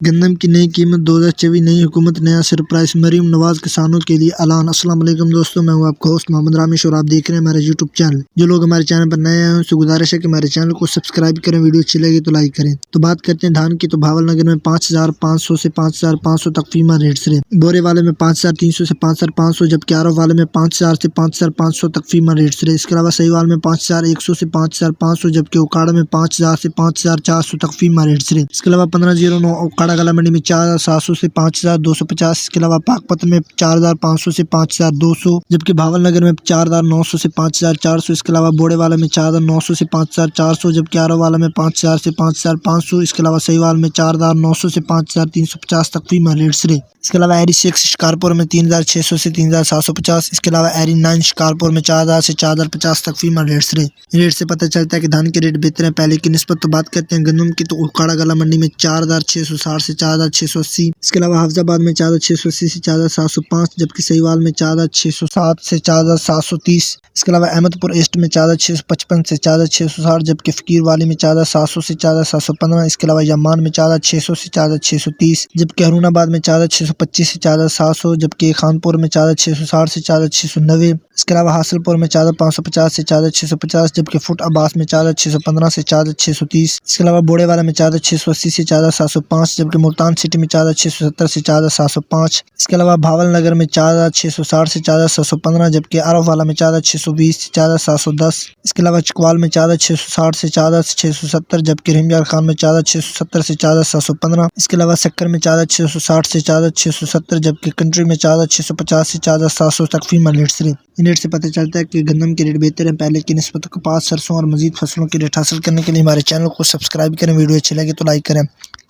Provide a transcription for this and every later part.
गंदम की नई कीमत 2024 नई हुकूमत नया सरप्राइज मरीम नवाज किसानों के लिए ऐलान। अस्सलाम वालेकुम दोस्तों, मैं हूं आपका होस्ट मोहम्मद रामेश और आप देख रहे हैं हमारे यूट्यूब चैनल। जो लोग हमारे चैनल पर नए हैं उनसे गुजारिश है कि हमारे चैनल को सब्सक्राइब करें, वीडियो अच्छी लगी तो लाइक करें। तो बात करते हैं धान की। तो भावलनगर में 5,500 से 5,500 तक फीमा रेट्स रहे। बोरे वाले में 5,300 से 5,500, जबकि आरव वाले में 5,000 से 5,500 तक फीमा रेट्स रहे। इसके अलावा सहीवाल में 5,100 से 5,500, जबकि उकाड़ा में 5,000 से 5,400 तक फीमा रेट्स रहे। इसके अलावा 1509 उकाड़ा गला मंडी में 4,700 से 5,250। इसके अलावा पाकपत में 4,500 से 5,200, जबकि भावलनगर में 4,900 से 5,400। इसके अलावा बोड़े वाला में 4,900 से 5,400, जबकि आरो वाला में 5,000 से 5,500। इसके अलावा सहीवाल में 4,900 से 5,350 तक फीमा रेट्स रहे। इसके अलावा एरी 6 शिकारपुर में 3,600 से 3,750। इसके अलावा एरी 9 शिकारपुर में 4,000 से 4,050 तक फीमा रेट्स रहे। रेट से पता चलता है कि धान के रेट बेहतर हैं पहले की निस्बत। तो बात करते हैं गंदम की। तो उकाड़ा गला मंडी में 4,660 से 4,680। इसके अलावा हाफजाबाद में 4,680 से 4,705, जबकि सहीवाल में 4,607 से 4,730। इसके अलावा अहमदपुर ईस्ट में 4,655 से 4,660, जबकि फकीर वाली में 4,700 से 4,715। इसके अलावा यमान में 4,600 से 4,630, जबकि हरूनाबाद में 4,625 से 4,700, जबकि खानपुर में 4,660 से 4,690। इसके अलावा हासिलपुर में 4,550 से 4,650, जबकि फुट अब्बास में 4,615 से 4,630। इसके अलावा बोड़े वाला में 4,680 से 4,705, जबकि मुल्तान सिटी में 4,670 से 4,705। इसके अलावा भावलनगर में 4,660 से 4,715, जबकि आरफ वाला में 4,620 से 4,710। इसके अलावा चकवाल में 4,660 से 4,670, जबकि रिमयार खान में 4,670 से 4,715। इसके अलावा सक्कर में 4,660 से 4,670, जबकि कंट्री में 4,650 से 4,700 तक फीमा रेट्स रहे। इन रेट से पता चलता है कि गंदम के रेट बेहतर हैं पहले की निस्बत। कपास, सरसों और मजीद फसलों के रेट हासिल करने के लिए हमारे चैनल को सब्सक्राइब करें, वीडियो अच्छी लगे तो लाइक करें।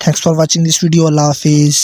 Thanks for watching this video. अल्लाह हाफिज़।